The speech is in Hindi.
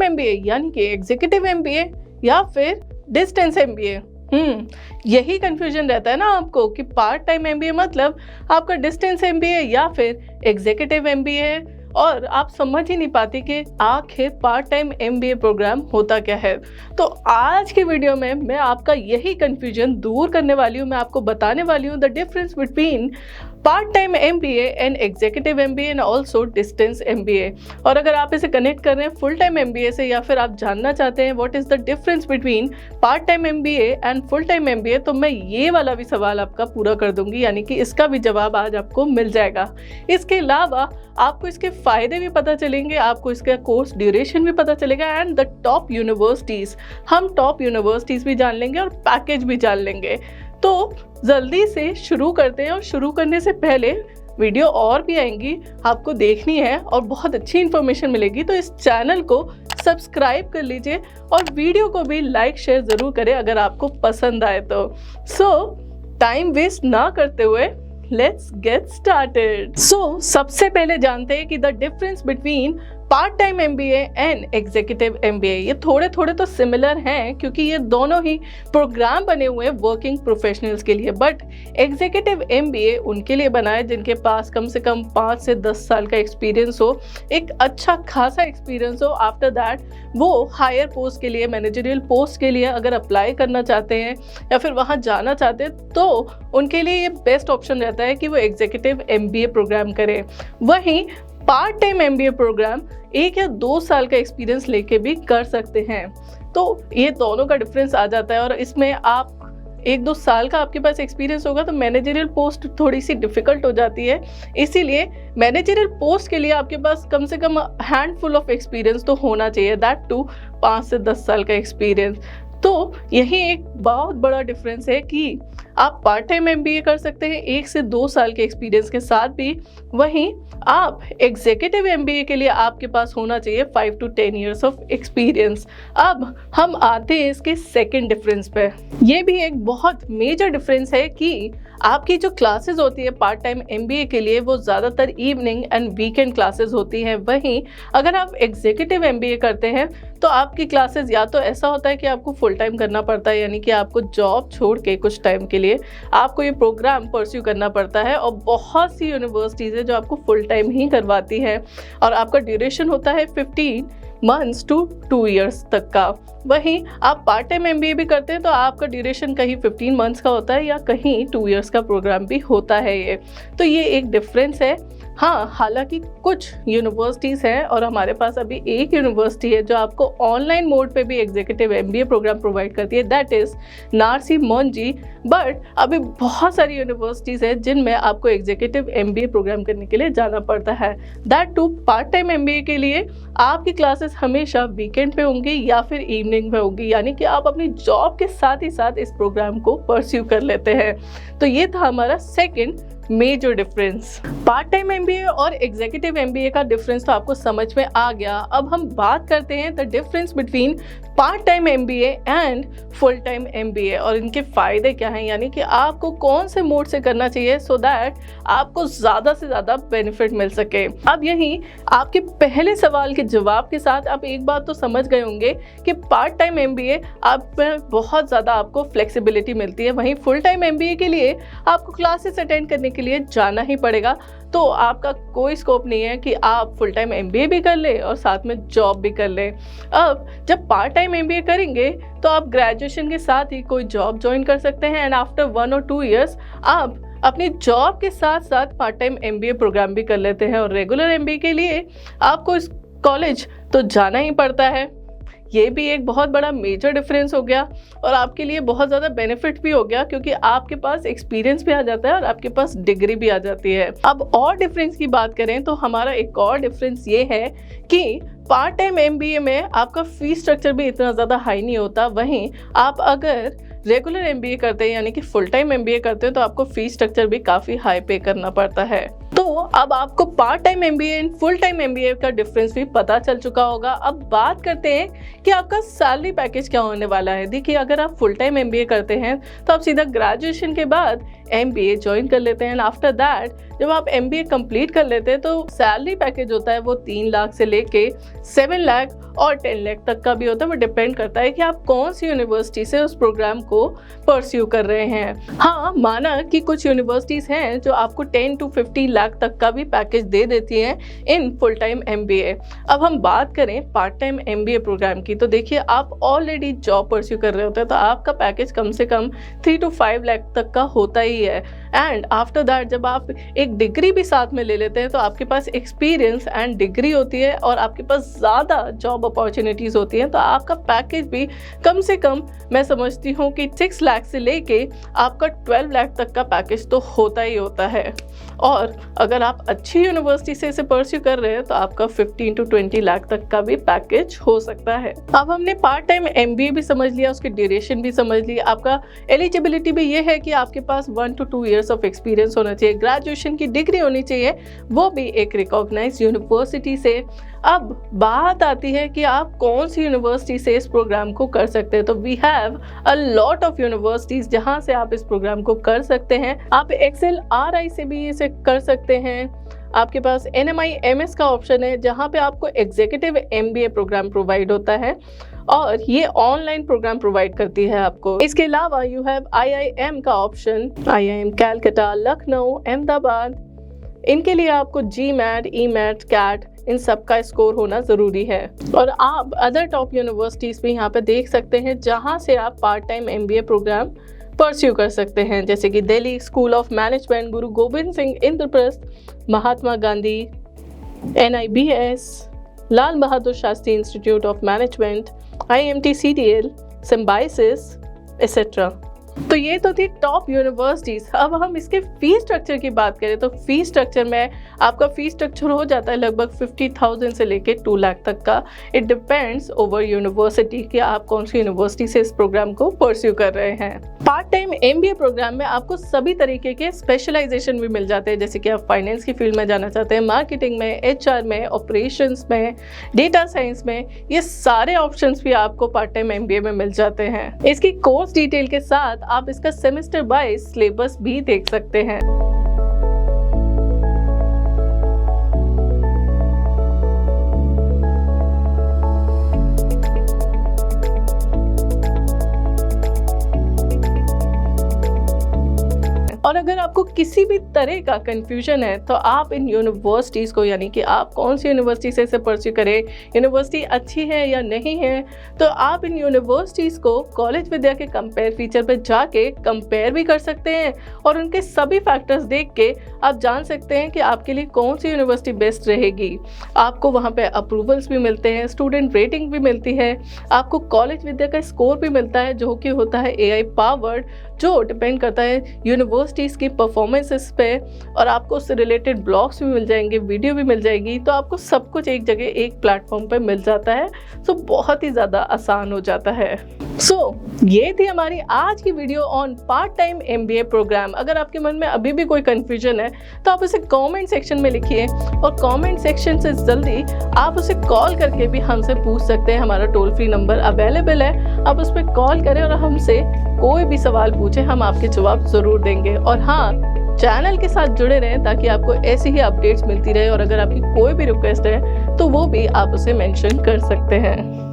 टाइम एमबीए यानी कि एग्जीक्यूटिव एमबीए या फिर डिस्टेंस एमबीए। यही कंफ्यूजन रहता है ना आपको कि पार्ट टाइम एमबीए मतलब आपका डिस्टेंस एमबीए या फिर एग्जीक्यूटिव एमबीए है, और आप समझ ही नहीं पाते कि आखिर पार्ट टाइम एमबीए प्रोग्राम होता क्या है। तो आज की वीडियो में मैं आपका यही कंफ्यूजन दूर करने वाली हूँ। मैं आपको बताने वाली हूँ the difference between part time MBA and executive MBA and also distance MBA. और अगर आप इसे कनेक्ट कर रहे हैं फुल टाइम एमबीए से, या फिर आप जानना चाहते हैं what is the difference between part time MBA and full time MBA, तो मैं ये वाला भी सवाल आपका पूरा कर दूंगी, यानी कि इसका भी जवाब आज आपको मिल जाएगा। इसके अलावा आपको इसके फ़ायदे भी पता चलेंगे, आपको इसका कोर्स ड्यूरेशन भी पता चलेगा एंड द टॉप यूनिवर्सिटीज़, हम टॉप यूनिवर्सिटीज़ भी जान लेंगे और पैकेज भी जान लेंगे। तो जल्दी से शुरू करते हैं, और शुरू करने से पहले वीडियो और भी आएंगी आपको देखनी है और बहुत अच्छी इन्फॉर्मेशन मिलेगी, तो इस चैनल को सब्सक्राइब कर लीजिए और वीडियो को भी लाइक शेयर ज़रूर करें अगर आपको पसंद आए तो। सो टाइम वेस्ट ना करते हुए लेट्स गेट स्टार्टेड। सो सबसे पहले जानते हैं कि the difference between part time MBA and executive MBA. ये थोड़े थोड़े तो सिमिलर हैं क्योंकि ये दोनों ही प्रोग्राम बने हुए हैं वर्किंग प्रोफेशनल्स के लिए, बट एग्जीक्यूटिव एमबीए उनके लिए बना है जिनके पास कम से कम 5 से 10 साल का एक्सपीरियंस हो, एक अच्छा खासा एक्सपीरियंस हो। आफ्टर दैट वो हायर पोस्ट के लिए, मैनेजरियल पोस्ट के लिए अगर अप्लाई करना चाहते हैं या फिर वहाँ जाना चाहते हैं, तो उनके लिए ये बेस्ट ऑप्शन रहता है कि वो एग्जीक्यूटिव एमबीए प्रोग्राम करें। वहीं पार्ट टाइम एमबीए प्रोग्राम 1 या 2 साल का एक्सपीरियंस लेके भी कर सकते हैं। तो ये दोनों का डिफरेंस आ जाता है, और इसमें आप 1-2 साल का आपके पास एक्सपीरियंस होगा तो मैनेजरियल पोस्ट थोड़ी सी डिफ़िकल्ट हो जाती है। इसीलिए मैनेजरियल पोस्ट के लिए आपके पास कम से कम हैंडफुल ऑफ एक्सपीरियंस तो होना चाहिए, दैट टू 5 से 10 साल का एक्सपीरियंस। तो यही एक बहुत बड़ा डिफरेंस है कि आप पार्ट टाइम एमबीए कर सकते हैं 1 से 2 साल के एक्सपीरियंस के साथ भी, वहीं आप एग्जीक्यूटिव एमबीए के लिए आपके पास होना चाहिए 5 to 10 years ऑफ एक्सपीरियंस। अब हम आते हैं इसके सेकंड डिफरेंस पे। ये भी एक बहुत मेजर डिफरेंस है कि आपकी जो क्लासेस होती है पार्ट टाइम एमबीए के लिए वो ज़्यादातर इवनिंग एंड वीकेंड क्लासेस होती हैं। वहीं अगर आप एग्जीक्यूटिव एमबीए करते हैं तो आपकी क्लासेस या तो ऐसा होता है कि आपको फुल टाइम करना पड़ता है, यानी कि आपको जॉब छोड़ के कुछ टाइम के लिए आपको ये प्रोग्राम परस्यू करना पड़ता है, और बहुत सी यूनिवर्सिटीज़ है जो आपको फुल टाइम ही करवाती हैं, और आपका ड्यूरेशन होता है 15 months to 2 years तक का। वहीं आप पार्ट टाइम एमबीए भी करते हैं तो आपका ड्यूरेशन कहीं 15 months का होता है या कहीं 2 years का प्रोग्राम भी होता है ये। तो ये एक डिफरेंस है। हाँ, हालांकि कुछ यूनिवर्सिटीज़ हैं, और हमारे पास अभी एक यूनिवर्सिटी है जो आपको ऑनलाइन मोड पे भी एग्जीक्यूटिव एमबीए प्रोग्राम प्रोवाइड करती है, that is Narsee Monjee. But अभी बहुत सारी यूनिवर्सिटीज़ हैं जिनमें आपको एग्जीक्यूटिव एमबीए प्रोग्राम करने के लिए जाना पड़ता है, that too part time MBA के लिए आपकी क्लासेस हमेशा वीकेंड पे होंगी या फिर इवनिंग में होगी, यानी कि आप अपनी जॉब के साथ ही साथ इस प्रोग्राम को परस्यू कर लेते हैं। तो ये था हमारा second major difference. Part time MBA और एग्जीक्यूटिव एमबीए का डिफरेंस तो आपको समझ में आ गया। अब हम बात करते हैं the difference between part time MBA and full time MBA, और इनके फ़ायदे क्या हैं, यानी कि आपको कौन से मोड से करना चाहिए सो दैट आपको ज़्यादा से ज़्यादा बेनिफिट मिल सके। अब यहीं आपके पहले सवाल के जवाब के साथ आप एक बात तो समझ गए होंगे कि पार्ट टाइम एमबीए आप में बहुत ज़्यादा आपको फ्लेक्सिबिलिटी मिलती है, वहीं फुल टाइम एमबीए के लिए आपको क्लासेस अटेंड करने के लिए जाना ही पड़ेगा। तो आपका कोई स्कोप नहीं है कि आप फुल टाइम एमबीए भी कर लें और साथ में जॉब भी कर लें। अब जब पार्ट टाइम एमबीए करेंगे तो आप ग्रेजुएशन के साथ ही कोई जॉब ज्वाइन कर सकते हैं, एंड आफ्टर 1 or 2 years आप अपनी जॉब के साथ साथ पार्ट टाइम एमबीए प्रोग्राम भी कर लेते हैं, और रेगुलर एमबीए के लिए आपको इस कॉलेज तो जाना ही पड़ता है। ये भी एक बहुत बड़ा मेजर डिफरेंस हो गया, और आपके लिए बहुत ज़्यादा बेनिफिट भी हो गया क्योंकि आपके पास एक्सपीरियंस भी आ जाता है और आपके पास डिग्री भी आ जाती है। अब और डिफरेंस की बात करें तो हमारा एक और डिफरेंस ये है कि पार्ट टाइम एमबीए में आपका फीस स्ट्रक्चर भी इतना ज़्यादा हाई नहीं होता, वहीं आप अगर रेगुलर एमबीए करते हैं यानी कि फुल टाइम एमबीए करते हैं तो आपको फीस स्ट्रक्चर भी काफ़ी हाई पे करना पड़ता है। तो अब आपको part time MBA and full time MBA का डिफरेंस भी पता चल चुका होगा। अब बात करते हैं कि आपका सैलरी पैकेज क्या होने वाला है। देखिए, अगर आप फुल टाइम एमबीए करते हैं तो आप सीधा ग्रेजुएशन के बाद एमबीए ज्वाइन कर लेते हैं। आफ्टर दैट जब आप एमबीए कंप्लीट कर लेते हैं तो सैलरी पैकेज होता है वो 3 लाख से लेके 7 लाख और 10 लाख तक का भी होता है। वो डिपेंड करता है कि आप कौन सी यूनिवर्सिटी से उस प्रोग्राम को परस्यू कर रहे हैं। हाँ, माना कि कुछ यूनिवर्सिटीज़ हैं जो आपको 10 to 50 लाख तक का भी पैकेज दे देती हैं इन फुल टाइम एमबीए। अब हम बात करें पार्ट टाइम एमबीए प्रोग्राम की, तो देखिए आप ऑलरेडी जॉब परस्यू कर रहे होते हैं तो आपका पैकेज कम से कम 3 to 5 लाख तक का होता ही है। एंड आफ्टर दैट जब आप एक डिग्री भी साथ में ले लेते हैं तो आपके पास एक्सपीरियंस एंड डिग्री होती है और आपके पास ज़्यादा जॉब अपॉर्चुनिटीज़ होती हैं, तो आपका पैकेज भी कम से कम मैं समझती हूँ कि 6 लाख से लेके आपका 12 लाख तक का पैकेज तो होता ही होता है। और अगर आप अच्छी यूनिवर्सिटी से इसे परस्यू कर रहे हैं तो आपका 15 to 20 लाख तक का भी पैकेज हो सकता है। अब हमने पार्ट टाइम एमबीए भी समझ लिया, उसकी ड्यूरेशन भी समझ ली, आपका एलिजिबिलिटी भी ये है कि आपके पास 1 to 2 ईयर्स ऑफ एक्सपीरियंस होना चाहिए, ग्रेजुएशन की डिग्री होनी चाहिए, वो भी एक रिकॉग्नाइज्ड यूनिवर्सिटी से। अब बात आती है कि आप कौन सी यूनिवर्सिटी से इस प्रोग्राम को कर सकते हैं। तो we have a lot of universities जहां से आप इस प्रोग्राम को कर सकते हैं। आप XLRI से भी इसे कर सकते हैं। आपके पास NMI-MS का ऑप्शन है जहां पे आपको एग्जीक्यूटिव MBA प्रोग्राम प्रोवाइड होता है और ये ऑनलाइन प्रोग्राम प्रोवाइड करती है आपको। इसके अलावा यू हैव IIM का ऑप्शन, IIM कैलकाटा, लखनऊ, अहमदाबाद। इनके लिए आपको GMAT, EMAT, CAT इन सब का स्कोर होना ज़रूरी है। और आप अदर टॉप यूनिवर्सिटीज़ भी यहाँ पे देख सकते हैं जहाँ से आप part time MBA program pursue कर सकते हैं, जैसे कि Delhi school of management, Guru Gobind Singh Indraprastha, Mahatma Gandhi, NIBS, Lal Bahadur Shastri institute of management, IMT CTL, Symbiosis etcetera. तो ये तो थी टॉप यूनिवर्सिटीज़। अब हम इसके फीस स्ट्रक्चर की बात करें तो फीस स्ट्रक्चर में आपका फीस स्ट्रक्चर हो जाता है लगभग 50,000 से लेके 2 लाख तक का। इट डिपेंड्स ओवर यूनिवर्सिटी कि आप कौन सी यूनिवर्सिटी से इस प्रोग्राम को परस्यू कर रहे हैं। पार्ट टाइम MBA प्रोग्राम में आपको सभी तरीके के स्पेशलाइजेशन भी मिल जाते हैं, जैसे कि आप फाइनेंस की फील्ड में जाना चाहते हैं, मार्केटिंग में, HR में, ऑपरेशंस में, डेटा साइंस में, ये सारे ऑप्शंस भी आपको पार्ट टाइम MBA में मिल जाते हैं। इसकी कोर्स डिटेल के साथ आप इसका सेमेस्टर वाइज सिलेबस भी देख सकते हैं। और अगर आपको किसी भी तरह का कंफ्यूजन है तो आप इन यूनिवर्सिटीज़ को, यानी कि आप कौन सी यूनिवर्सिटी से इसे परस्यू करें, यूनिवर्सिटी अच्छी है या नहीं है, तो आप इन यूनिवर्सिटीज़ को कॉलेज विद्या के कंपेयर फीचर पे जाके कंपेयर भी कर सकते हैं और उनके सभी फैक्टर्स देख के आप जान सकते हैं कि आपके लिए कौन सी यूनिवर्सिटी बेस्ट रहेगी। आपको वहाँ पे अप्रूवल्स भी मिलते हैं, स्टूडेंट रेटिंग भी मिलती है, आपको कॉलेज विद्या का स्कोर भी मिलता है जो कि होता है AI पावर्ड, जो डिपेंड करता है यूनिवर्सिटीज़ की परफॉर्मेंसेस पे, और आपको उससे रिलेटेड ब्लॉग्स भी मिल जाएंगे, वीडियो भी मिल जाएगी। तो आपको सब कुछ एक जगह एक प्लेटफॉर्म पे मिल जाता है, तो बहुत ही ज़्यादा आसान हो जाता है। ये थी हमारी आज की video on part time MBA program. अगर आपके मन में अभी भी कोई कन्फ्यूजन है तो आप उसे कमेंट सेक्शन में लिखिए और कमेंट सेक्शन से जल्दी आप उसे कॉल करके भी हमसे पूछ सकते हैं। हमारा टोल फ्री नंबर अवेलेबल है, आप उस पर कॉल करें और हमसे कोई भी सवाल पूछें, हम आपके जवाब ज़रूर देंगे। और हाँ, चैनल के साथ जुड़े रहें ताकि आपको ऐसी ही अपडेट्स मिलती रहे, और अगर आपकी कोई भी रिक्वेस्ट है तो वो भी आप उसे मेंशन कर सकते हैं।